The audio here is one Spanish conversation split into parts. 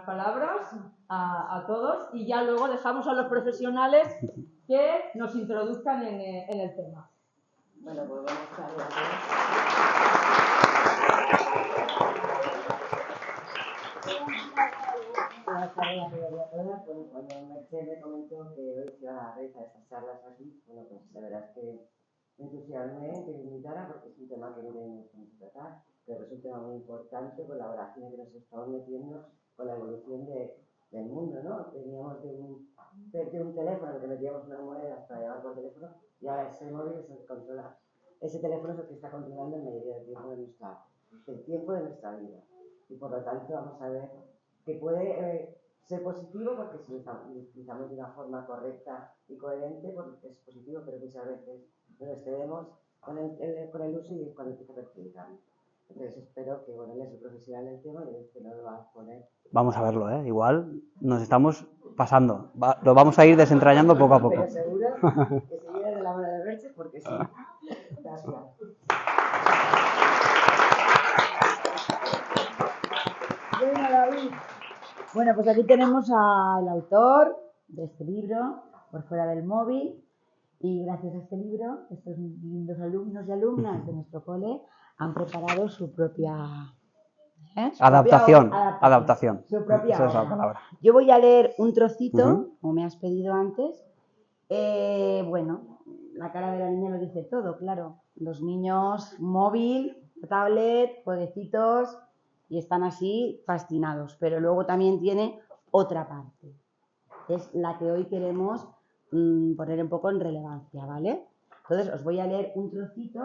unas palabras a todos y ya luego dejamos a los profesionales que nos introduzcan en el tema. Bueno, pues vamos a hablar. Buenas tardes a todos y a todas. Bueno, cuando Mercedes me comentó que hoy se iban a realizar estas charlas aquí, bueno, pues la verdad es que me entusiasmé en que me invitara porque es un tema que queremos tratar, que es un tema muy importante, con la colaboraciones que nos estamos metiendo con la evolución del mundo, ¿no? Veníamos de un teléfono que metíamos unas monedas para llamar por teléfono y ahora ese móvil es el que controla. Ese teléfono es el que está controlando la mayoría del tiempo de nuestra vida. Y por lo tanto vamos a ver que puede ser positivo porque si lo utilizamos de una forma correcta y coherente, pues es positivo, pero muchas veces nos excedemos con el uso y es cuando empieza a perjudicarnos. Entonces espero que, bueno, él es el profesional del tema y que no lo va a poner. Vamos a verlo, ¿eh? Igual nos estamos pasando. Lo vamos a ir desentrañando poco a poco. Pero seguro que se viene de la mano de Merche porque sí. Gracias. Bueno, David. Bueno, pues aquí tenemos al autor de este libro, Por fuera del móvil, y gracias a este libro, estos lindos alumnos y alumnas de nuestro cole han preparado su propia... Adaptación. Su propia Esa es la obra. palabra. Yo voy a leer un trocito, como me has pedido antes. Bueno, la cara de la niña lo dice todo, claro. Los niños, móvil, tablet, jueguecitos, y están así fascinados. Pero luego también tiene otra parte. Es la que hoy queremos poner un poco en relevancia, ¿vale? Entonces os voy a leer un trocito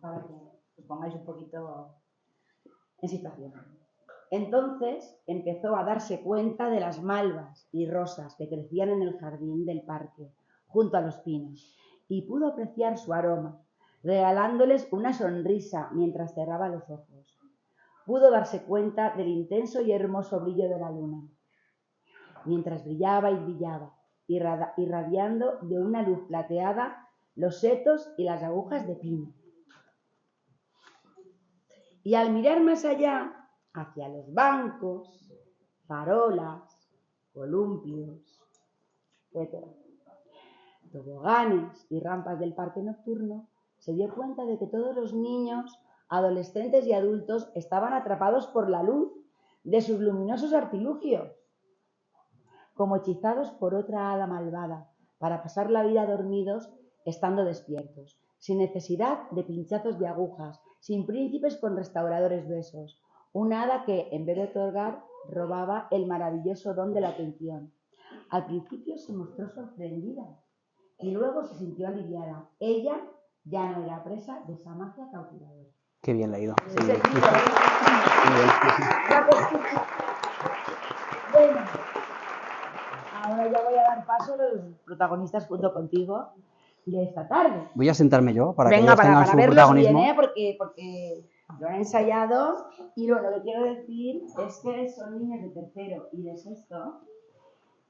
para que os pongáis un poquito en situación. Entonces empezó a darse cuenta de las malvas y rosas que crecían en el jardín del parque, junto a los pinos, y pudo apreciar su aroma, regalándoles una sonrisa mientras cerraba los ojos. Pudo darse cuenta del intenso y hermoso brillo de la luna, mientras brillaba y brillaba, irradiando de una luz plateada los setos y las agujas de pino. Y al mirar más allá, hacia los bancos, farolas, columpios, etc., toboganes y rampas del parque nocturno, se dio cuenta de que todos los niños, adolescentes y adultos estaban atrapados por la luz de sus luminosos artilugios, como hechizados por otra hada malvada, para pasar la vida dormidos estando despiertos, sin necesidad de pinchazos de agujas, sin príncipes con restauradores besos. Una hada que, en vez de otorgar, robaba el maravilloso don de la atención. Al principio se mostró sorprendida y luego se sintió aliviada. Ella ya no era presa de esa magia cautivadora. Qué bien leído. Es el libro. Bueno, ahora ya voy a dar paso a los protagonistas junto contigo de esta tarde. Voy a sentarme yo para que Venga, ellos tengan para su verlos protagonismo. bien, porque lo han ensayado y lo que quiero decir es que son niños de tercero y de sexto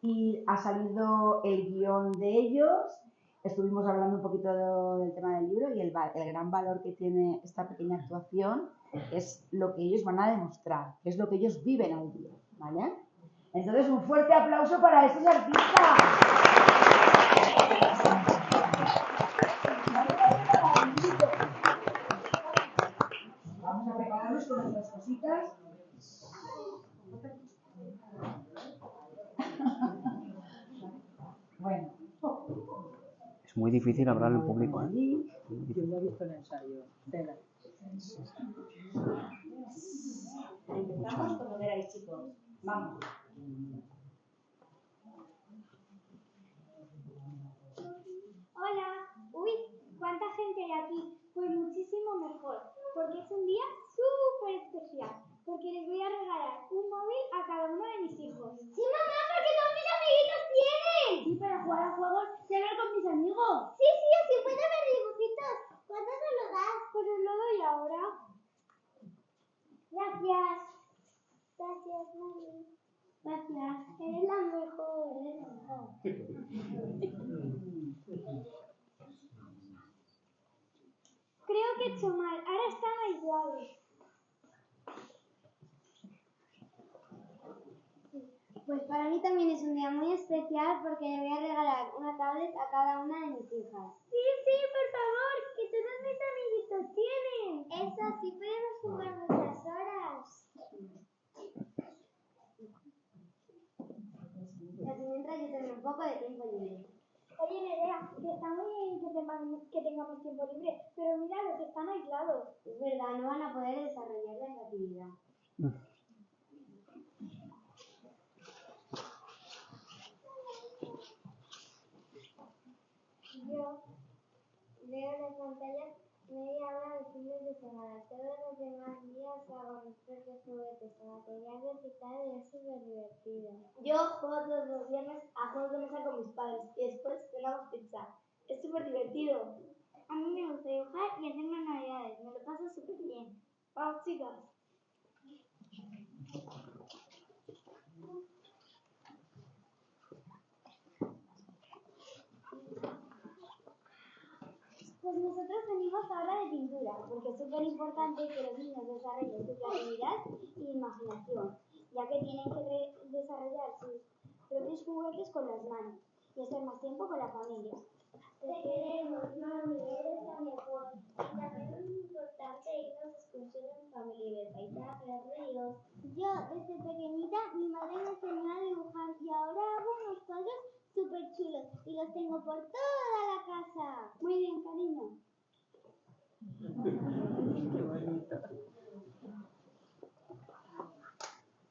y ha salido el guión de ellos. Estuvimos hablando un poquito del tema del libro y el gran valor que tiene esta pequeña actuación es lo que ellos van a demostrar, es lo que ellos viven al día, ¿vale? Entonces, un fuerte aplauso para estos artistas. Vamos a prepararnos con nuestras cositas. Bueno. Es muy difícil hablar al público, ¿eh? Yo lo he visto en ensayo. Venga. Empezamos cuando queráis, chicos. Vamos. Hola, uy, ¿cuánta gente hay aquí? Pues muchísimo mejor, porque es un día súper especial, porque les voy a regalar un móvil a cada uno de mis hijos. Sí, mamá, porque todos mis amiguitos tienen. Sí, para jugar a juegos y hablar con mis amigos. Sí, así puedo ver dibujitos. ¿Cuándo se lo das? Pues os lo doy ahora. Gracias. Gracias, mami. Gracias. Eres la mejor, eres la mejor. Creo que he hecho mal. Ahora están aislados. Pues para mí también es un día muy especial porque le voy a regalar una tablet a cada una de mis hijas. Sí, por favor, que todos mis amiguitos tienen. Eso, así podemos jugar muchas horas. Y así mientras yo tengo un poco de tiempo libre. Oye, Nerea, que está muy bien que tengamos tiempo libre, pero mira los que están aislados. Es verdad, no van a poder desarrollar la creatividad. Yo veo las pantallas media hora de fines de semana. Todos los demás días hago mis propios juguetes con material reciclado y es súper divertido. Yo juego todos los viernes a juegos de mesa con mis padres y después cenamos pizza. Es súper divertido. A mí me gusta dibujar y hacer manualidades. Me lo paso súper bien. Vamos, chicas. Pues nosotros venimos ahora de pintura, porque es súper importante que los niños desarrollen su creatividad y imaginación, ya que tienen que desarrollar sus propios juguetes con las manos y estar más tiempo con la familia. Te queremos, mami, eres la mejor. También es importante irnos de excursión en familia y ver paisajes, ríos. Yo, desde pequeñita, mi madre me enseñó a dibujar y ahora hago unos cuadros súper chulos y los tengo por toda la casa. Muy bien, cariño.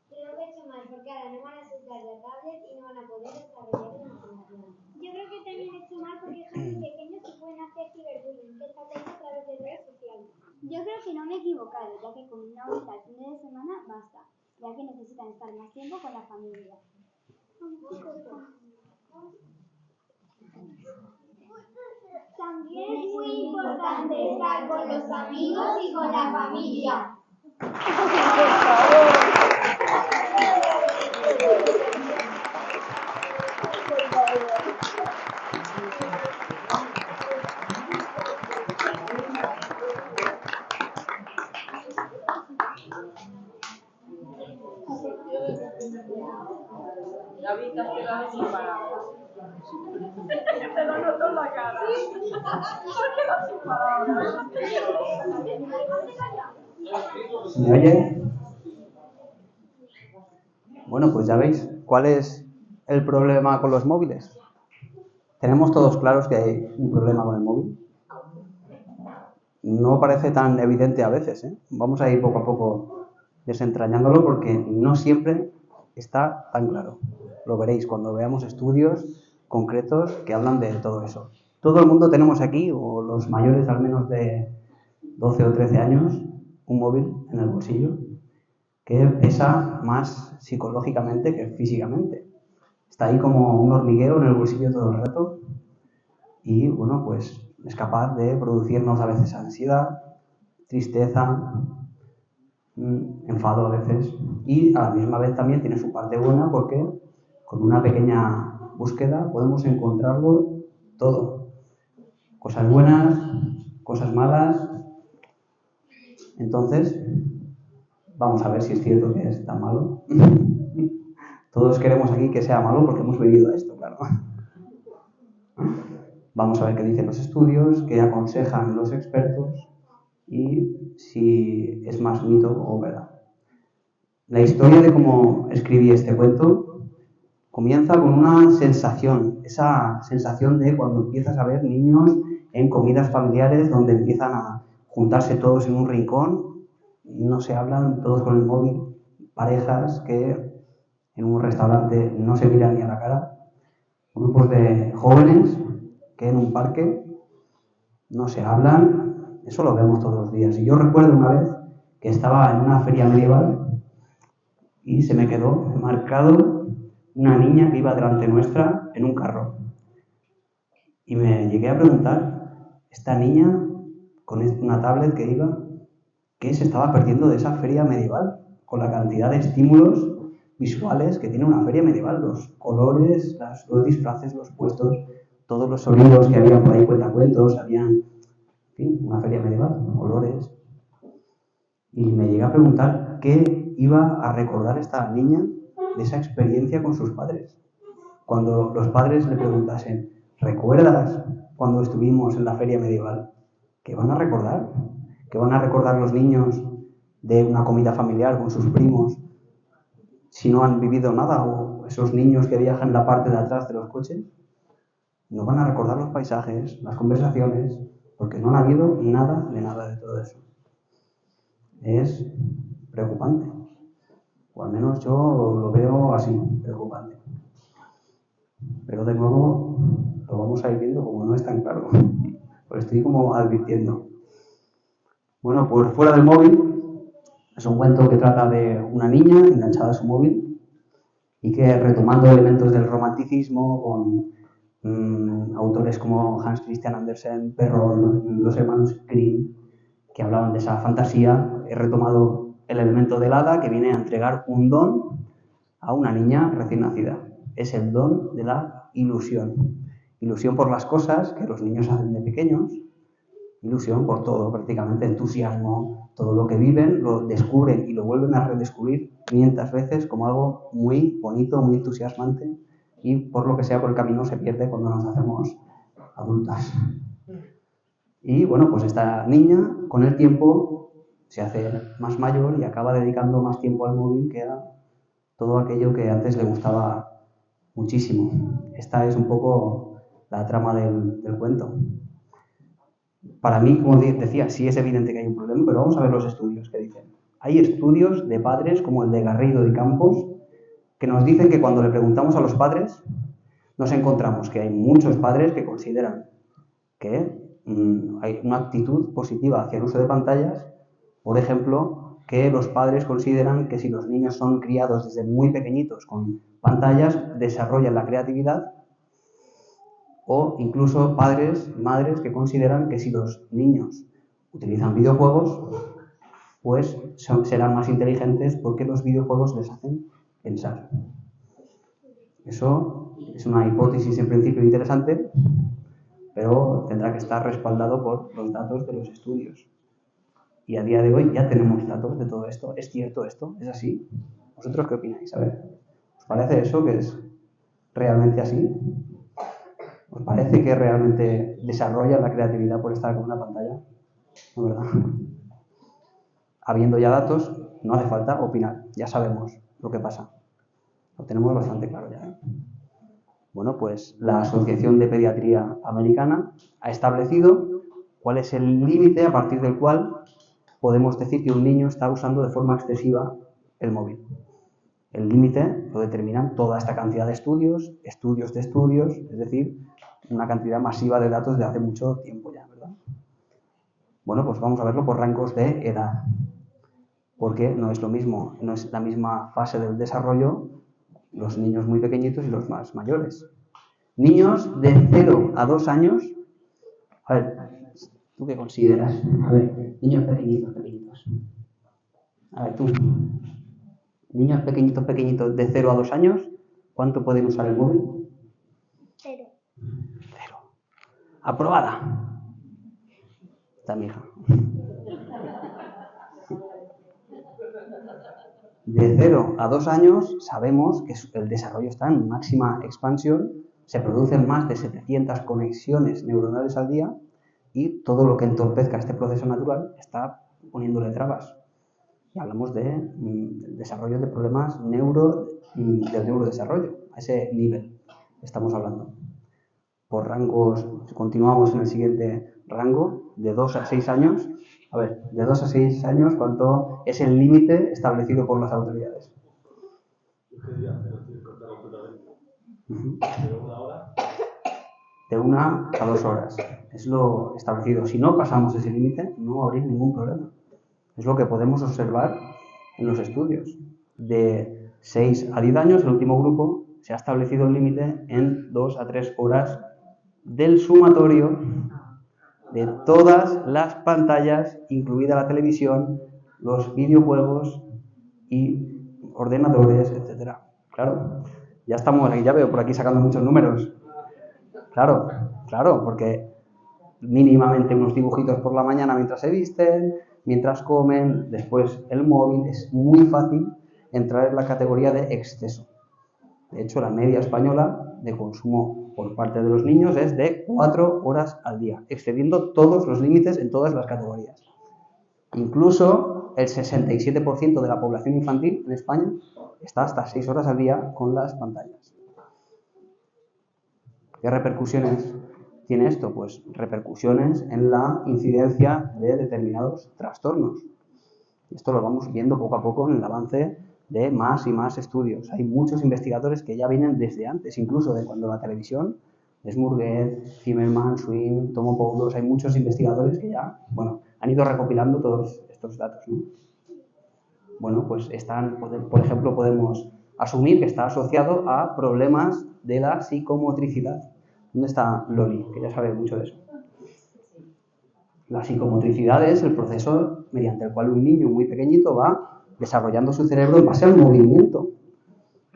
Creo que he hecho mal porque ahora no van a soltar la tablet y no van a poder desarrollar la imaginación. Yo creo que también he hecho mal porque son muy pequeños y pueden hacer ciberbullying, que está a través de redes sociales. Yo creo que no me he equivocado, ya que con una horita al fin de semana basta, ya que necesitan estar más tiempo con la familia. También es muy importante estar con los amigos y con la familia. David, te has quedado sin palabras. Te lo noto en la cara. Te has quedado sin palabras. ¿Me oye? Bueno, pues ya veis, ¿cuál es el problema con los móviles? Tenemos todos claros que hay un problema con el móvil. No parece tan evidente a veces, ¿eh? Vamos a ir poco a poco desentrañándolo porque no siempre está tan claro. Lo veréis cuando veamos estudios concretos que hablan de todo eso. Todo el mundo tenemos aquí, o los mayores al menos de 12 o 13 años, un móvil en el bolsillo que pesa más psicológicamente que físicamente. Está ahí como un hormiguero en el bolsillo todo el rato y, bueno, pues es capaz de producirnos a veces ansiedad, tristeza, enfado a veces, y a la misma vez también tiene su parte buena porque con una pequeña búsqueda podemos encontrarlo todo. Cosas buenas, cosas malas. Entonces, vamos a ver si es cierto que es tan malo. Todos queremos aquí que sea malo porque hemos vivido esto, claro. Vamos a ver qué dicen los estudios, qué aconsejan los expertos y si es más mito o verdad. La historia de cómo escribí este cuento comienza con una sensación, esa sensación de cuando empiezas a ver niños en comidas familiares donde empiezan a juntarse todos en un rincón, no se hablan, todos con el móvil, parejas que en un restaurante no se miran ni a la cara, grupos de jóvenes que en un parque no se hablan, eso lo vemos todos los días. Y yo recuerdo una vez que estaba en una feria medieval y se me quedó marcado una niña que iba delante nuestra en un carro. Y me llegué a preguntar, esta niña con una tablet que iba, ¿qué se estaba perdiendo de esa feria medieval? Con la cantidad de estímulos visuales que tiene una feria medieval, los colores, los disfraces, los puestos, todos los sonidos que había por ahí, cuentacuentos, habían, en fin, una feria medieval, olores. Y me llegué a preguntar qué iba a recordar esta niña de esa experiencia con sus padres. Cuando los padres le preguntasen, ¿recuerdas cuando estuvimos en la feria medieval? ¿Qué van a recordar? ¿Qué van a recordar los niños de una comida familiar con sus primos si no han vivido nada? O esos niños que viajan en la parte de atrás de los coches. No van a recordar los paisajes, las conversaciones, porque no han habido nada de todo eso. Es preocupante. O al menos yo lo veo así, preocupante. Pero de nuevo lo vamos a ir viendo como no es tan claro. Pues estoy como advirtiendo. Bueno, por fuera del móvil, es un cuento que trata de una niña enganchada a su móvil y que retomando elementos del romanticismo con autores como Hans Christian Andersen, Perrault, los hermanos Grimm, que hablaban de esa fantasía, he retomado el elemento del hada que viene a entregar un don a una niña recién nacida. Es el don de la ilusión. Ilusión por las cosas que los niños hacen de pequeños, ilusión por todo, prácticamente entusiasmo, todo lo que viven, lo descubren y lo vuelven a redescubrir 500 veces como algo muy bonito, muy entusiasmante, y por lo que sea por el camino se pierde cuando nos hacemos adultas. Y bueno, pues esta niña con el tiempo se hace más mayor y acaba dedicando más tiempo al móvil que a todo aquello que antes le gustaba muchísimo. Esta es un poco la trama del cuento. Para mí, como decía, sí es evidente que hay un problema, pero vamos a ver los estudios que dicen. Hay estudios de padres como el de Garrido y Campos que nos dicen que cuando le preguntamos a los padres, nos encontramos que hay muchos padres que consideran que hay una actitud positiva hacia el uso de pantallas. Por ejemplo, que los padres consideran que si los niños son criados desde muy pequeñitos con pantallas, desarrollan la creatividad. O incluso padres, madres que consideran que si los niños utilizan videojuegos, pues serán más inteligentes porque los videojuegos les hacen pensar. Eso es una hipótesis en principio interesante, pero tendrá que estar respaldado por los datos de los estudios. Y a día de hoy ya tenemos datos de todo esto. ¿Es cierto esto? ¿Es así? ¿Vosotros qué opináis? A ver, ¿os parece eso que es realmente así? ¿Os parece que realmente desarrolla la creatividad por estar con una pantalla? ¿No, verdad? Habiendo ya datos, no hace falta opinar. Ya sabemos lo que pasa. Lo tenemos bastante claro ya, ¿eh? Bueno, pues la Asociación de Pediatría Americana ha establecido cuál es el límite a partir del cual podemos decir que un niño está usando de forma excesiva el móvil. El límite lo determinan toda esta cantidad de estudios de estudios, es decir, una cantidad masiva de datos de hace mucho tiempo ya, ¿verdad? Bueno, pues vamos a verlo por rangos de edad, porque no es lo mismo, no es la misma fase del desarrollo los niños muy pequeñitos y los más mayores. Niños de 0 a 2 años, a ver, ¿tú qué consideras? A ver, niños pequeñitos. A ver, tú, niños pequeñitos de 0 a 2 años, ¿cuánto pueden usar el móvil? 0. 0. Aprobada. Está mi hija. De 0 a 2 años sabemos que el desarrollo está en máxima expansión, se producen más de 700 conexiones neuronales al día y todo lo que entorpezca este proceso natural está poniéndole trabas. Y hablamos de desarrollo de problemas del neurodesarrollo, a ese nivel estamos hablando. Por rangos, continuamos en el siguiente rango, de 2 a 6 años. A ver, de 2 a 6 años, ¿cuánto es el límite establecido por las autoridades? De 1 a 2 horas. Es lo establecido. Si no pasamos ese límite, no habría ningún problema. Es lo que podemos observar en los estudios. De 6 a 10 años, el último grupo, se ha establecido el límite en 2 a 3 horas del sumatorio de todas las pantallas, incluida la televisión, los videojuegos y ordenadores, etc. Claro, ya estamos, ya veo por aquí sacando muchos números. Claro, porque mínimamente unos dibujitos por la mañana mientras se visten, mientras comen, después el móvil. Es muy fácil entrar en la categoría de exceso. De hecho, la media española de consumo por parte de los niños es de 4 horas al día, excediendo todos los límites en todas las categorías. Incluso el 67% de la población infantil en España está hasta 6 horas al día con las pantallas. ¿Qué repercusiones tiene esto? Pues repercusiones en la incidencia de determinados trastornos. Esto lo vamos viendo poco a poco en el avance de más y más estudios. Hay muchos investigadores que ya vienen desde antes, incluso de cuando la televisión, Smurget, Zimmerman, Swin, Tomopoulos, hay muchos investigadores que ya, han ido recopilando todos estos datos, ¿no? Bueno, pues por ejemplo, podemos asumir que está asociado a problemas de la psicomotricidad. ¿Dónde está Loli? Que ya sabe mucho de eso. La psicomotricidad es el proceso mediante el cual un niño muy pequeñito va desarrollando su cerebro en base al movimiento,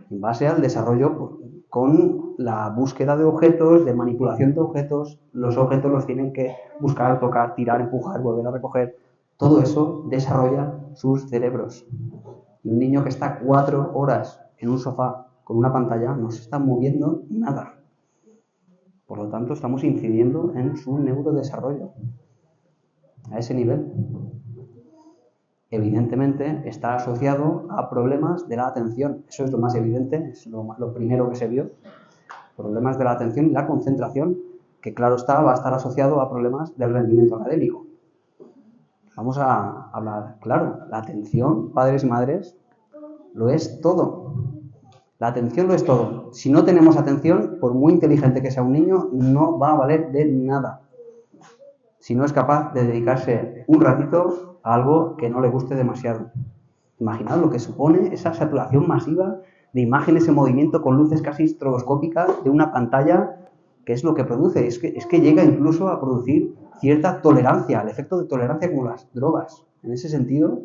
en base al desarrollo con la búsqueda de objetos, de manipulación de objetos. Los objetos los tienen que buscar, tocar, tirar, empujar, volver a recoger. Todo eso desarrolla sus cerebros. Y un niño que está 4 horas en un sofá con una pantalla no se está moviendo nada. Por lo tanto, estamos incidiendo en su neurodesarrollo. A ese nivel. Evidentemente está asociado a problemas de la atención. Eso es lo más evidente, es lo primero que se vio. Problemas de la atención y la concentración, que claro está, va a estar asociado a problemas del rendimiento académico. Vamos a hablar claro, la atención, padres y madres, lo es todo. La atención lo es todo. Si no tenemos atención, por muy inteligente que sea un niño, no va a valer de nada. Si no es capaz de dedicarse un ratito a algo que no le guste demasiado. Imaginad lo que supone esa saturación masiva de imágenes en movimiento con luces casi estroboscópicas de una pantalla, que es lo que produce. Es que llega incluso a producir cierta tolerancia, el efecto de tolerancia como las drogas. En ese sentido,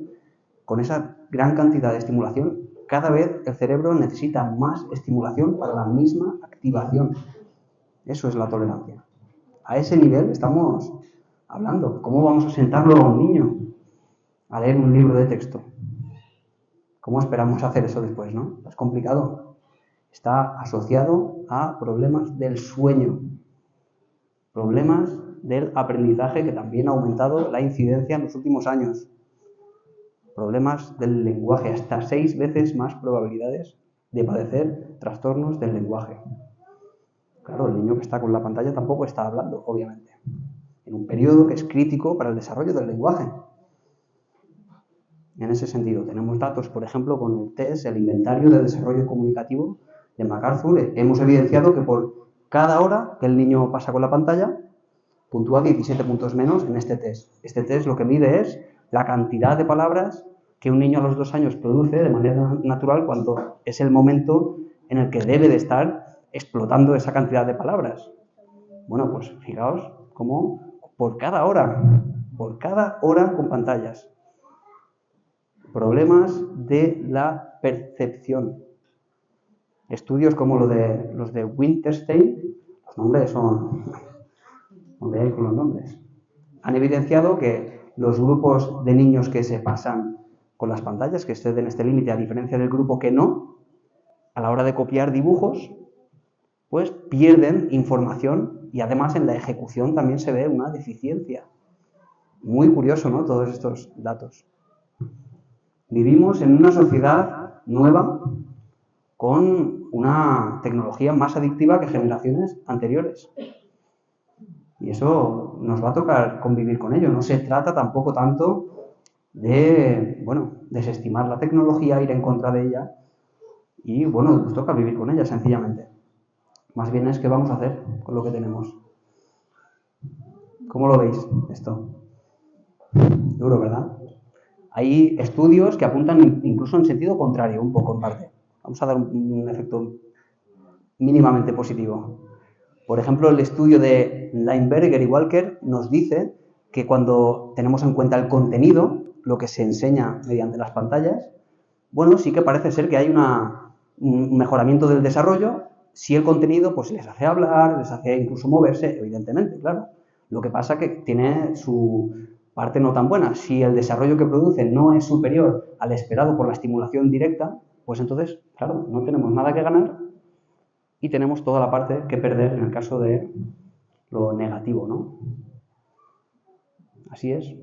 con esa gran cantidad de estimulación, cada vez el cerebro necesita más estimulación para la misma activación. Eso es la tolerancia. A ese nivel estamos hablando. ¿Cómo vamos a sentarlo a un niño a leer un libro de texto? ¿Cómo esperamos hacer eso después, no? Es complicado. Está asociado a problemas del sueño, problemas del aprendizaje, que también ha aumentado la incidencia en los últimos años, problemas del lenguaje, hasta 6 veces más probabilidades de padecer trastornos del lenguaje. Claro, el niño que está con la pantalla tampoco está hablando, obviamente, en un periodo que es crítico para el desarrollo del lenguaje. En ese sentido, tenemos datos, por ejemplo, con el TESS, el Inventario de Desarrollo Comunicativo de MacArthur. Hemos evidenciado que por cada hora que el niño pasa con la pantalla, puntúa 17 puntos menos en este test. Este test lo que mide es la cantidad de palabras que un niño a los 2 años produce de manera natural cuando es el momento en el que debe de estar explotando esa cantidad de palabras. Bueno, pues fijaos cómo por cada hora con pantallas, problemas de la percepción. Estudios como los de Winterstein, los nombres son... No veáis con los nombres. Han evidenciado que los grupos de niños que se pasan con las pantallas, que exceden este límite, a diferencia del grupo que no, a la hora de copiar dibujos, pues pierden información y además en la ejecución también se ve una deficiencia. Muy curioso, ¿no? Todos estos datos. Vivimos en una sociedad nueva con una tecnología más adictiva que generaciones anteriores. Y eso nos va a tocar convivir con ello. No se trata tampoco tanto de, desestimar la tecnología, ir en contra de ella. Y, nos toca vivir con ella, sencillamente. Más bien es qué vamos a hacer con lo que tenemos. ¿Cómo lo veis esto? Duro, ¿verdad? Hay estudios que apuntan incluso en sentido contrario, un poco en parte. Vamos a dar un efecto mínimamente positivo. Por ejemplo, el estudio de Lineberger y Walker nos dice que cuando tenemos en cuenta el contenido, lo que se enseña mediante las pantallas, sí que parece ser que hay un mejoramiento del desarrollo si el contenido pues les hace hablar, les hace incluso moverse, evidentemente, claro. Lo que pasa que tiene su Parte no tan buena. Si el desarrollo que produce no es superior al esperado por la estimulación directa, pues entonces, claro, no tenemos nada que ganar y tenemos toda la parte que perder en el caso de lo negativo, ¿no? Así es.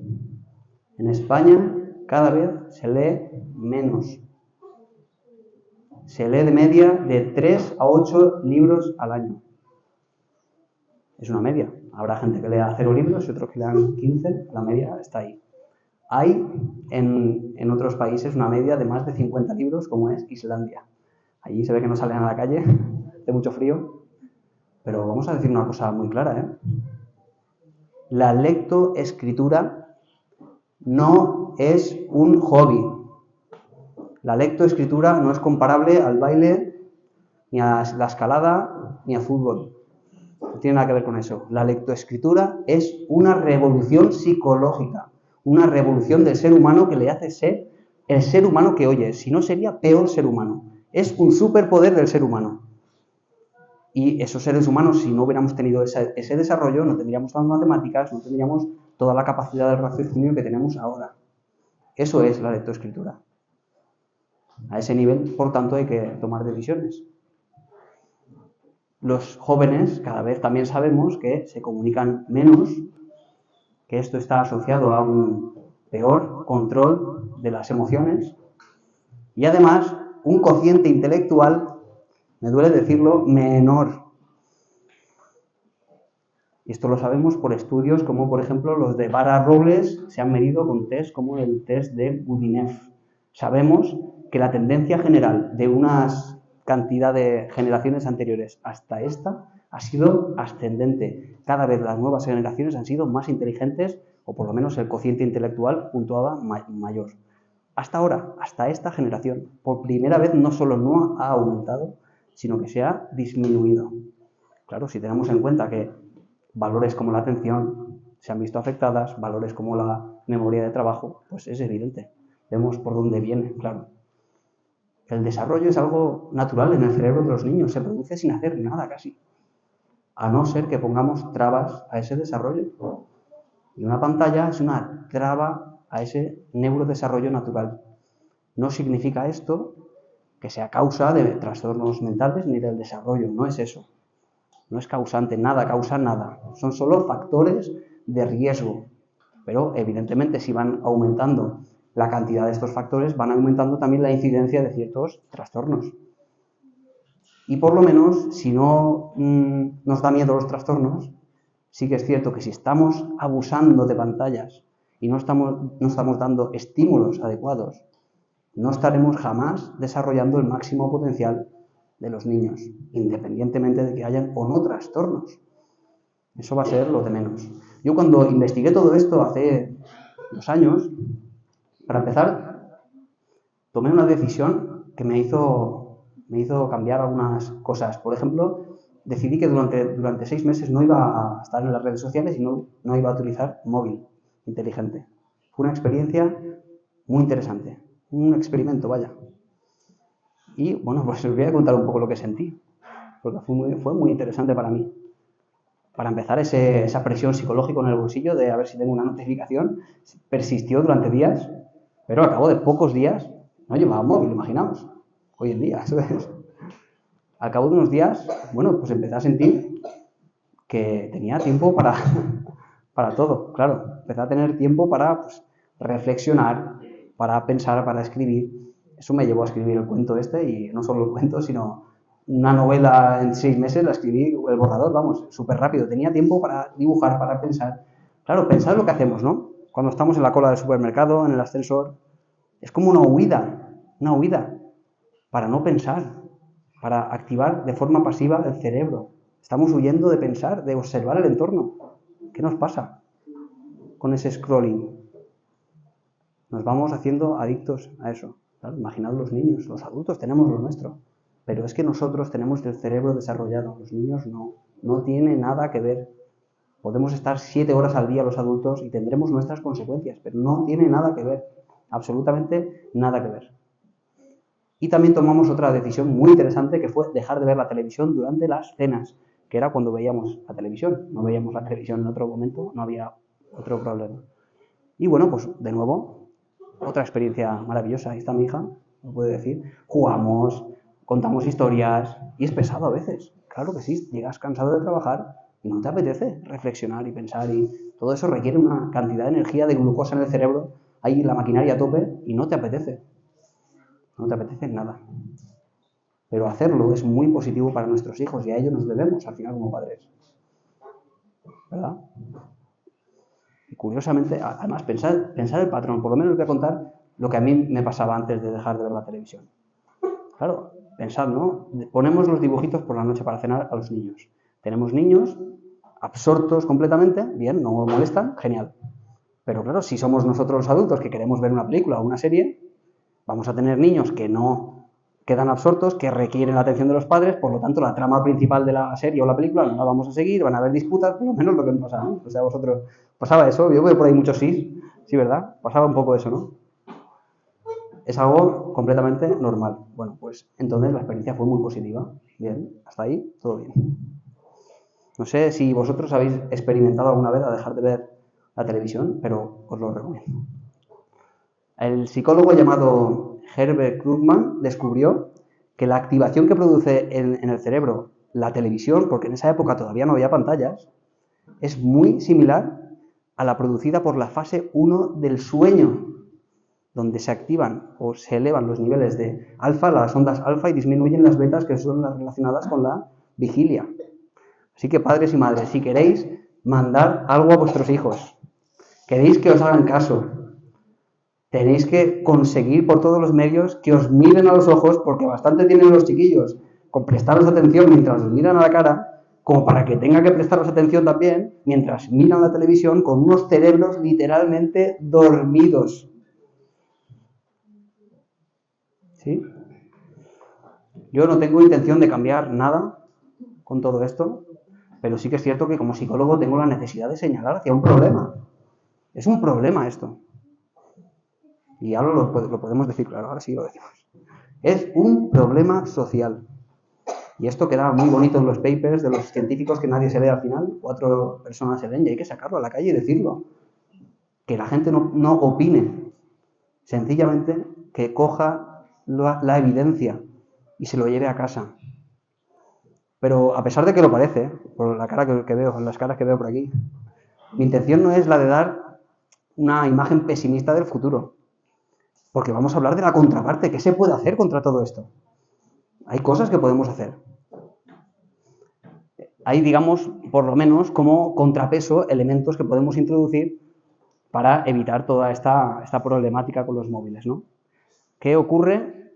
En España cada vez se lee menos. Se lee de media de 3 a 8 libros al año. Es una media. Habrá gente que lea 0 libros y otros que lean 15. La media está ahí. Hay en otros países una media de más de 50 libros, como es Islandia. Allí se ve que no salen a la calle, hace mucho frío. Pero vamos a decir una cosa muy clara, ¿eh? La lectoescritura no es un hobby. La lectoescritura no es comparable al baile, ni a la escalada, ni a fútbol. No tiene nada que ver con eso. La lectoescritura es una revolución psicológica, una revolución del ser humano que le hace ser el ser humano que oye. Si no, sería peor ser humano. Es un superpoder del ser humano. Y esos seres humanos, si no hubiéramos tenido ese desarrollo, no tendríamos las matemáticas, no tendríamos toda la capacidad de raciocinio que tenemos ahora. Eso es la lectoescritura. A ese nivel, por tanto, hay que tomar decisiones. Los jóvenes cada vez también sabemos que se comunican menos, que esto está asociado a un peor control de las emociones y además un cociente intelectual, me duele decirlo, menor. Y esto lo sabemos por estudios como, por ejemplo, los de Vara-Robles se han medido con test como el test de Budinev. Sabemos que la tendencia general de unas cantidad de generaciones anteriores hasta esta ha sido ascendente. Cada vez las nuevas generaciones han sido más inteligentes, o por lo menos el cociente intelectual puntuaba mayor. Hasta ahora, hasta esta generación, por primera vez no solo no ha aumentado, sino que se ha disminuido. Claro, si tenemos en cuenta que valores como la atención se han visto afectadas, valores como la memoria de trabajo, pues es evidente. Vemos por dónde viene, claro. El desarrollo es algo natural en el cerebro de los niños, se produce sin hacer nada casi. A no ser que pongamos trabas a ese desarrollo. Y una pantalla es una traba a ese neurodesarrollo natural. No significa esto que sea causa de trastornos mentales ni del desarrollo, no es eso. No es causante, nada causa nada. Son solo factores de riesgo. Pero evidentemente si van aumentando la cantidad de estos factores, van aumentando también la incidencia de ciertos trastornos. Y por lo menos, si no nos da miedo los trastornos, sí que es cierto que si estamos abusando de pantallas y no estamos dando estímulos adecuados, no estaremos jamás desarrollando el máximo potencial de los niños, independientemente de que hayan o no trastornos. Eso va a ser lo de menos. Yo cuando investigué todo esto hace 2 años, para empezar, tomé una decisión que me hizo cambiar algunas cosas. Por ejemplo, decidí que durante 6 meses no iba a estar en las redes sociales y no iba a utilizar móvil inteligente. Fue una experiencia muy interesante, un experimento, vaya. Y bueno, pues os voy a contar un poco lo que sentí, porque fue muy interesante para mí. Para empezar, esa presión psicológica en el bolsillo de a ver si tengo una notificación persistió durante días, pero al cabo de pocos días no llevaba móvil, imaginaos. Hoy en día, eso es. Al cabo de unos días, bueno, pues empecé a sentir que tenía tiempo para todo, claro. Empecé a tener tiempo para reflexionar, para pensar, para escribir. Eso me llevó a escribir el cuento este, y no solo el cuento, sino una novela en 6 meses, la escribí, el borrador, vamos, súper rápido. Tenía tiempo para dibujar, para pensar. Claro, pensar es lo que hacemos, ¿no? Cuando estamos en la cola del supermercado, en el ascensor, es como una huida, para no pensar, para activar de forma pasiva el cerebro. Estamos huyendo de pensar, de observar el entorno. ¿Qué nos pasa con ese scrolling? Nos vamos haciendo adictos a eso. Claro, imaginad los niños, los adultos tenemos lo nuestro, pero es que nosotros tenemos el cerebro desarrollado, los niños no tiene nada que ver. Podemos estar 7 horas al día los adultos y tendremos nuestras consecuencias, pero no tiene nada que ver, absolutamente nada que ver. Y también tomamos otra decisión muy interesante, que fue dejar de ver la televisión durante las cenas, que era cuando veíamos la televisión. No veíamos la televisión en otro momento, no había otro problema. Y bueno, pues de nuevo, otra experiencia maravillosa. Ahí está mi hija, lo puede decir. Jugamos, contamos historias y es pesado a veces. Claro que sí, llegas cansado de trabajar y no te apetece reflexionar y pensar y todo eso requiere una cantidad de energía, de glucosa en el cerebro, ahí la maquinaria a tope y no te apetece. No te apetece nada. Pero hacerlo es muy positivo para nuestros hijos y a ellos nos debemos al final como padres. ¿Verdad? Y curiosamente, además, pensar el patrón. Por lo menos os voy a contar lo que a mí me pasaba antes de dejar de ver la televisión. Claro, pensad, ¿no? Ponemos los dibujitos por la noche para cenar a los niños. Tenemos niños absortos completamente, bien, no molestan, genial. Pero claro, si somos nosotros los adultos que queremos ver una película o una serie, vamos a tener niños que no quedan absortos, que requieren la atención de los padres, por lo tanto la trama principal de la serie o la película no la vamos a seguir, van a haber disputas, por lo menos lo que me pasaba, ¿no? O sea, vosotros, pasaba eso, yo veo por ahí muchos sí, ¿verdad? Pasaba un poco eso, ¿no? Es algo completamente normal. Bueno, pues entonces la experiencia fue muy positiva. Bien, hasta ahí, todo bien. No sé si vosotros habéis experimentado alguna vez a dejar de ver la televisión, pero os lo recomiendo. El psicólogo llamado Herbert Krugman descubrió que la activación que produce en el cerebro la televisión, porque en esa época todavía no había pantallas, es muy similar a la producida por la fase 1 del sueño, donde se activan o se elevan los niveles de alfa, las ondas alfa, y disminuyen las betas, que son las relacionadas con la vigilia. Así que padres y madres, si queréis mandar algo a vuestros hijos, queréis que os hagan caso, tenéis que conseguir por todos los medios que os miren a los ojos, porque bastante tienen los chiquillos con prestaros atención mientras os miran a la cara, como para que tenga que prestaros atención también mientras miran la televisión con unos cerebros literalmente dormidos. ¿Sí? Yo no tengo intención de cambiar nada con todo esto, pero sí que es cierto que como psicólogo tengo la necesidad de señalar hacia un problema. Es un problema esto. Y ahora lo podemos decir, claro, ahora sí lo decimos. Es un problema social. Y esto queda muy bonito en los papers de los científicos que nadie se lee al final, 4 personas se leen y hay que sacarlo a la calle y decirlo. Que la gente no opine. Sencillamente que coja la evidencia y se lo lleve a casa. Pero a pesar de que lo parece, por la cara que veo, las caras que veo por aquí, mi intención no es la de dar una imagen pesimista del futuro, porque vamos a hablar de la contraparte. ¿Qué se puede hacer contra todo esto? Hay cosas que podemos hacer. Hay, digamos, por lo menos como contrapeso, elementos que podemos introducir para evitar toda esta problemática con los móviles, ¿no? ¿Qué ocurre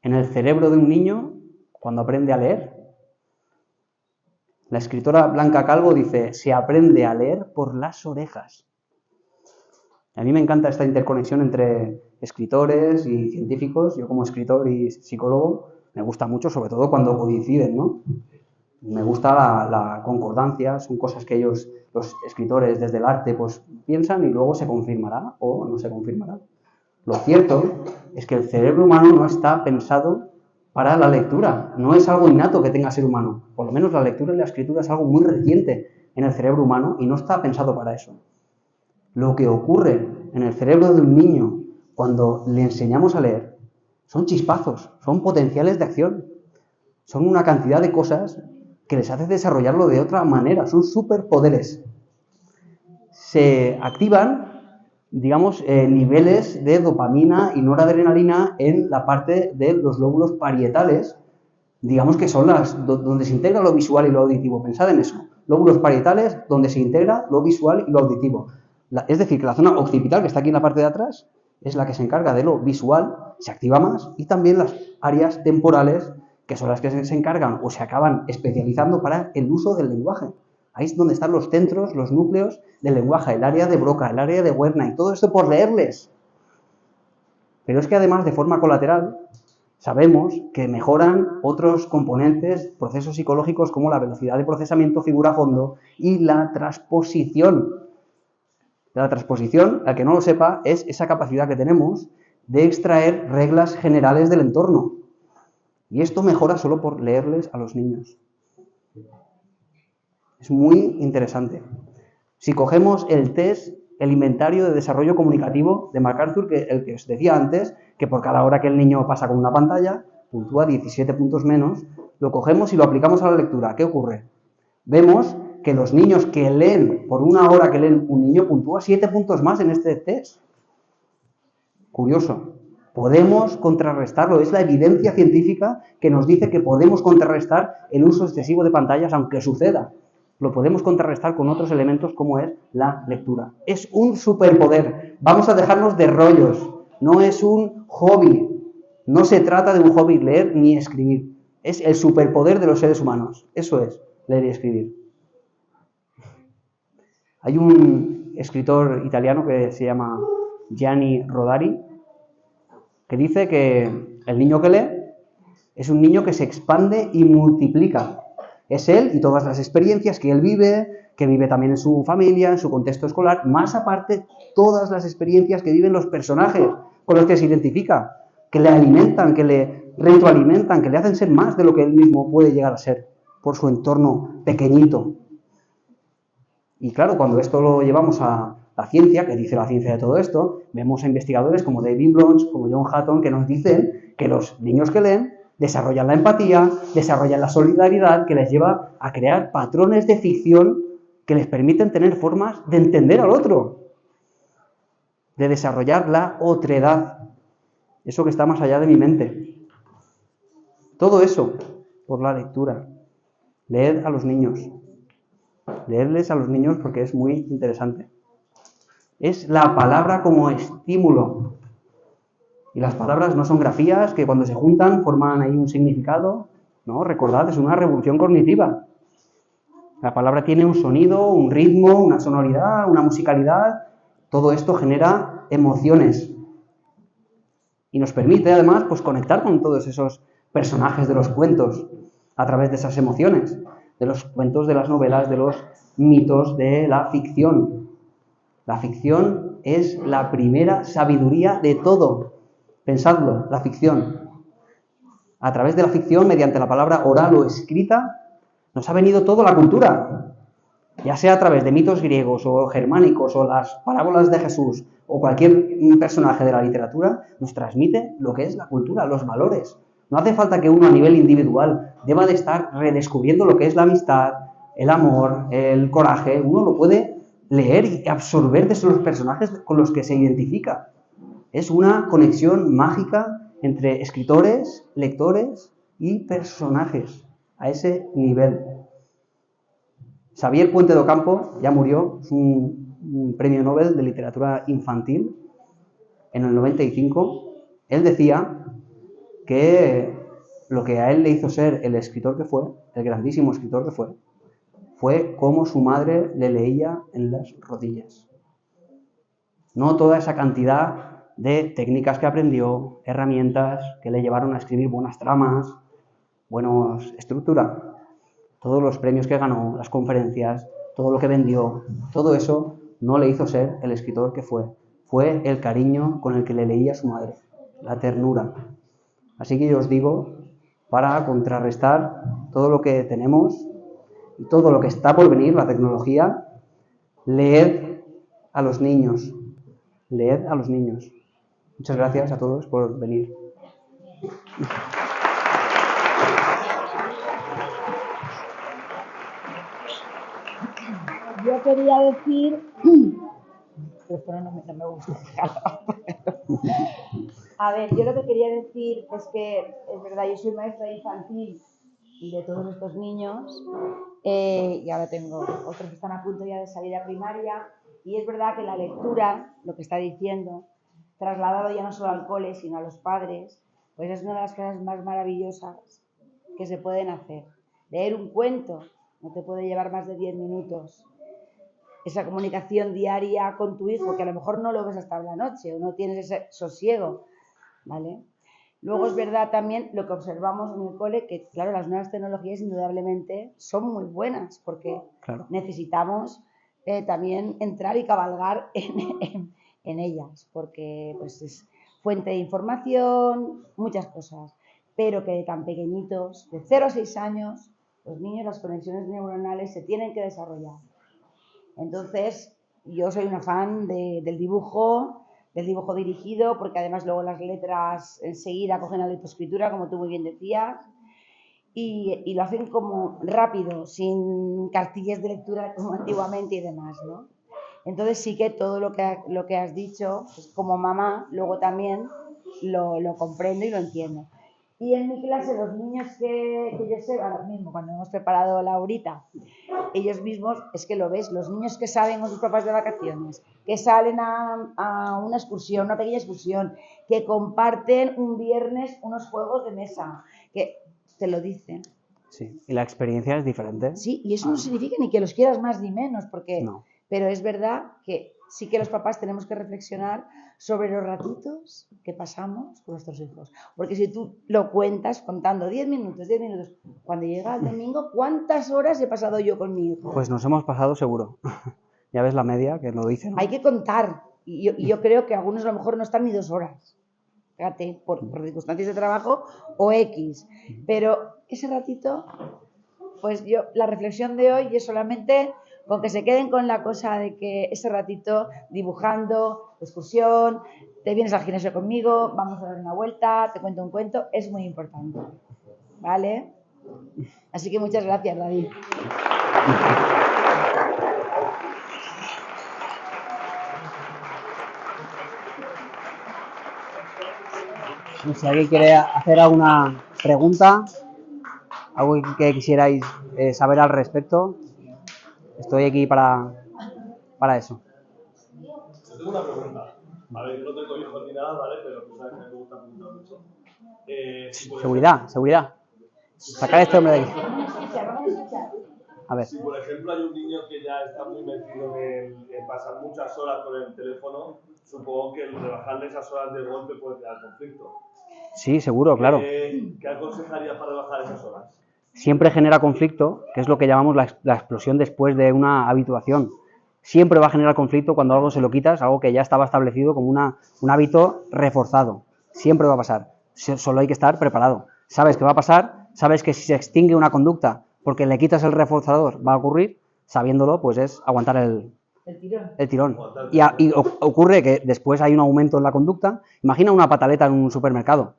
en el cerebro de un niño cuando aprende a leer? La escritora Blanca Calvo dice, se aprende a leer por las orejas. A mí me encanta esta interconexión entre escritores y científicos. Yo como escritor y psicólogo me gusta mucho, sobre todo cuando coinciden, ¿no? Me gusta la concordancia, son cosas que ellos, los escritores desde el arte, pues piensan y luego se confirmará o no se confirmará. Lo cierto es que el cerebro humano no está pensado para la lectura, no es algo innato que tenga el ser humano. Por lo menos la lectura y la escritura es algo muy reciente en el cerebro humano y no está pensado para eso. Lo que ocurre en el cerebro de un niño cuando le enseñamos a leer son chispazos, son potenciales de acción, son una cantidad de cosas que les hace desarrollarlo de otra manera, son superpoderes. Se activan, digamos, niveles de dopamina y noradrenalina en la parte de los lóbulos parietales, digamos que son donde se integra lo visual y lo auditivo. Pensad en eso, lóbulos parietales donde se integra lo visual y lo auditivo. Es decir, que la zona occipital, que está aquí en la parte de atrás, es la que se encarga de lo visual, se activa más, y también las áreas temporales, que son las que se encargan o se acaban especializando para el uso del lenguaje. Ahí es donde están los centros, los núcleos del lenguaje, el área de Broca, el área de Werner, y todo esto por leerles. Pero es que además, de forma colateral, sabemos que mejoran otros componentes, procesos psicológicos como la velocidad de procesamiento figura-fondo y la transposición. La transposición, al que no lo sepa, es esa capacidad que tenemos de extraer reglas generales del entorno. Y esto mejora solo por leerles a los niños. Es muy interesante. Si cogemos el test el inventario de desarrollo comunicativo de MacArthur, que el que os decía antes, que por cada hora que el niño pasa con una pantalla, puntúa 17 puntos menos, lo cogemos y lo aplicamos a la lectura. ¿Qué ocurre? Vemos que los niños que leen, por una hora que leen un niño, puntúa 7 puntos más en este test. Curioso. Podemos contrarrestarlo. Es la evidencia científica que nos dice que podemos contrarrestar el uso excesivo de pantallas, aunque suceda. Lo podemos contrarrestar con otros elementos como es la lectura. Es un superpoder. Vamos a dejarnos de rollos. No es un hobby. No se trata de un hobby leer ni escribir. Es el superpoder de los seres humanos. Eso es, leer y escribir. Hay un escritor italiano que se llama Gianni Rodari, que dice que el niño que lee es un niño que se expande y multiplica. Es él y todas las experiencias que él vive, que vive también en su familia, en su contexto escolar, más aparte todas las experiencias que viven los personajes con los que se identifica, que le alimentan, que le retroalimentan, que le hacen ser más de lo que él mismo puede llegar a ser por su entorno pequeñito. Y claro, cuando esto lo llevamos a la ciencia, que dice la ciencia de todo esto, vemos a investigadores como David Bloch, como John Hutton, que nos dicen que los niños que leen desarrollan la empatía, desarrollan la solidaridad, que les lleva a crear patrones de ficción que les permiten tener formas de entender al otro, de desarrollar la otredad, eso que está más allá de mi mente. Todo eso por la lectura. Leed a los niños. Leerles a los niños porque es muy interesante. Es la palabra como estímulo. Y las palabras no son grafías que cuando se juntan forman ahí un significado. No, recordad, es una revolución cognitiva. La palabra tiene un sonido, un ritmo, una sonoridad, una musicalidad. Todo esto genera emociones. Y nos permite además pues, conectar con todos esos personajes de los cuentos a través de esas emociones. De los cuentos, de las novelas, de los mitos, de la ficción. La ficción es la primera sabiduría de todo. Pensadlo, la ficción. A través de la ficción, mediante la palabra oral o escrita, nos ha venido toda la cultura. Ya sea a través de mitos griegos o germánicos o las parábolas de Jesús o cualquier personaje de la literatura, nos transmite lo que es la cultura, los valores. No hace falta que uno a nivel individual deba de estar redescubriendo lo que es la amistad, el amor, el coraje. Uno lo puede leer y absorber de esos personajes con los que se identifica. Es una conexión mágica entre escritores, lectores y personajes a ese nivel. Xavier Puente de Ocampo ya murió, es un premio Nobel de literatura infantil en el 95. Él decía que lo que a él le hizo ser el escritor que fue, el grandísimo escritor que fue cómo su madre le leía en las rodillas. No toda esa cantidad de técnicas que aprendió, herramientas que le llevaron a escribir buenas tramas, buenas estructuras, todos los premios que ganó, las conferencias, todo lo que vendió, todo eso no le hizo ser el escritor que fue. Fue el cariño con el que le leía a su madre, la ternura. Así que yo os digo, para contrarrestar todo lo que tenemos y todo lo que está por venir, la tecnología, leed a los niños. Leed a los niños. Muchas gracias a todos por venir. Yo quería decir... Esto no me gusta. A ver, yo lo que quería decir es que, es verdad, yo soy maestra infantil de todos estos niños y ahora tengo otros que están a punto ya de salir a primaria, y es verdad que la lectura, lo que está diciendo, trasladado ya no solo al cole, sino a los padres, pues es una de las cosas más maravillosas que se pueden hacer. Leer un cuento no te puede llevar más de 10 minutos. Esa comunicación diaria con tu hijo, que a lo mejor no lo ves hasta la noche o no tienes ese sosiego, ¿vale? Luego es verdad también lo que observamos en el cole, que claro, las nuevas tecnologías indudablemente son muy buenas porque necesitamos también entrar y cabalgar en ellas, porque pues es fuente de información, muchas cosas, pero que de tan pequeñitos, de 0 a 6 años, los niños, las conexiones neuronales se tienen que desarrollar. Entonces, yo soy una fan del dibujo dirigido, porque además luego las letras enseguida cogen la leptoescritura, como tú muy bien decías, y lo hacen como rápido, sin cartillas de lectura como antiguamente y demás, ¿no? Entonces sí que todo lo que has dicho, pues como mamá, luego también lo comprendo y lo entiendo. Y en mi clase, los niños que yo sé, ahora mismo, cuando hemos preparado la horita, ellos mismos, es que lo ves, los niños que salen con sus papás de vacaciones, que salen a una excursión, una pequeña excursión, que comparten un viernes unos juegos de mesa, que te lo dicen. Sí, y la experiencia es diferente. Sí, y eso no significa ni que los quieras más ni menos, porque... No. Pero es verdad que sí que los papás tenemos que reflexionar sobre los ratitos que pasamos con nuestros hijos. Porque si tú lo cuentas contando 10 minutos, cuando llega el domingo, ¿cuántas horas he pasado yo con mi hijo? Pues nos hemos pasado seguro. Ya ves la media que lo dice, ¿no? Hay que contar. Y yo creo que algunos a lo mejor no están ni 2 horas. Fíjate, por circunstancias de trabajo o X. Pero ese ratito, pues yo, la reflexión de hoy es solamente... con que se queden con la cosa de que ese ratito dibujando, excursión, te vienes al gimnasio conmigo, vamos a dar una vuelta, te cuento un cuento, es muy importante, ¿vale? Así que muchas gracias, David. Si alguien quiere hacer alguna pregunta, algo que quisierais saber al respecto, estoy aquí para eso. Yo tengo una pregunta. Vale, yo no tengo hijos ni nada, ¿vale? Pero tú sabes que me gusta preguntar mucho. Seguridad. Sacar este hombre de aquí. A ver. Si por ejemplo hay un niño que ya está muy metido en pasar muchas horas con el teléfono, supongo que el rebajarle esas horas de golpe puede crear conflicto. Sí, seguro, claro. ¿Qué aconsejarías para rebajar esas horas? Siempre genera conflicto, que es lo que llamamos la explosión después de una habituación. Siempre va a generar conflicto cuando algo se lo quitas, algo que ya estaba establecido como un hábito reforzado. Siempre va a pasar. Solo hay que estar preparado. Sabes que va a pasar, sabes que si se extingue una conducta porque le quitas el reforzador va a ocurrir, sabiéndolo, pues es aguantar el tirón. Y ocurre que después hay un aumento en la conducta. Imagina una pataleta en un supermercado,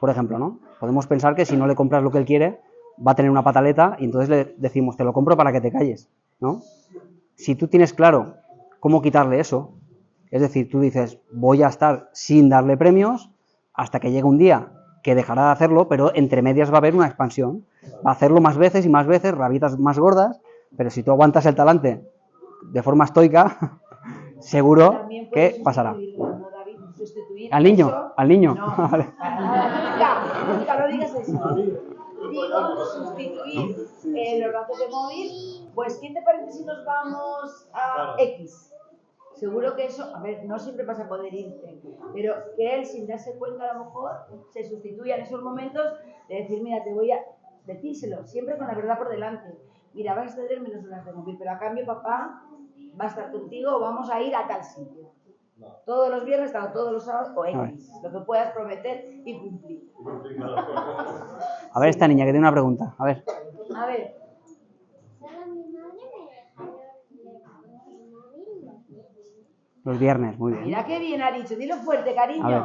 por ejemplo, ¿no? Podemos pensar que si no le compras lo que él quiere, va a tener una pataleta y entonces le decimos, te lo compro para que te calles, ¿no? Si tú tienes claro cómo quitarle eso, es decir, tú dices, voy a estar sin darle premios hasta que llegue un día que dejará de hacerlo, pero entre medias va a haber una expansión. Va a hacerlo más veces y más veces, rabitas más gordas, pero si tú aguantas el talante de forma estoica, seguro que pasará. ¿Al niño? ¿Al niño? No, nunca lo digas eso. Digo, sustituir los datos de móvil, pues ¿qué te parece si nos vamos a X? Seguro que eso, a ver, no siempre vas a poder irte, pero que él sin darse cuenta a lo mejor se sustituya en esos momentos de decir, mira, te voy a decírselo, siempre con la verdad por delante. Mira, vas a tener menos horas de móvil, pero a cambio papá va a estar contigo o vamos a ir a tal sitio. Todos los viernes, todos los sábados o X, lo que puedas prometer y cumplir. A ver, esta niña que tiene una pregunta. A ver. A ver. Los viernes, muy bien. Mira qué bien ha dicho, dilo fuerte, cariño. A ver.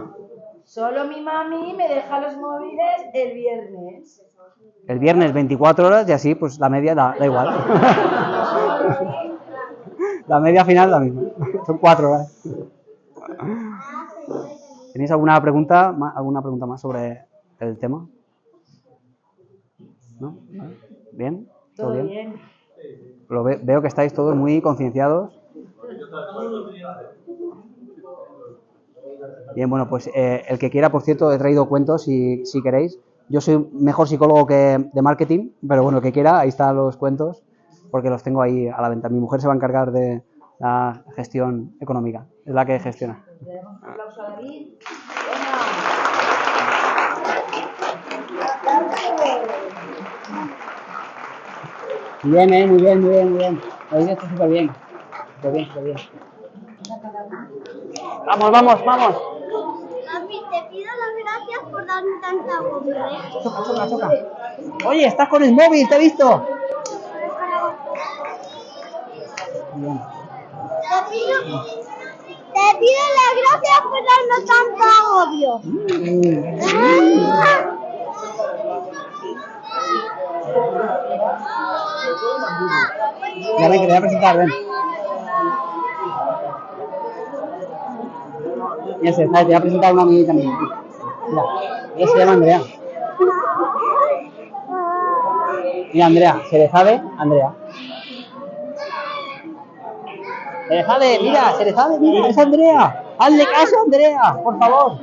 Solo mi mami me deja los móviles el viernes. El viernes 24 horas y así, pues la media da igual. La media final la misma. Son 4 horas. ¿Tenéis alguna pregunta más sobre el tema? ¿No? ¿Bien? Todo bien. Veo que estáis todos muy concienciados. Bien, bueno, pues el que quiera, por cierto, he traído cuentos si queréis. Yo soy mejor psicólogo que de marketing, pero bueno, el que quiera, ahí están los cuentos, porque los tengo ahí a la venta. Mi mujer se va a encargar de la gestión económica, es la que gestiona. Le damos un aplauso a David. Bien, muy bien. Lo dices súper bien. Súper bien. Vamos. Papi, te pido las gracias por darme tanta bomba. Choca. Oye, estás con el móvil, te he visto. Bien. Te pido las gracias por darnos tanto agobio. Ya me quería presentar, ven. Ya sé, te voy a presentar una amiguita mía. Mira, ella se llama Andrea. Mira, Andrea, ¿se le sabe? Andrea. Se le sabe, mira, se le sabe, mira, es Andrea. Hazle caso, Andrea, por favor.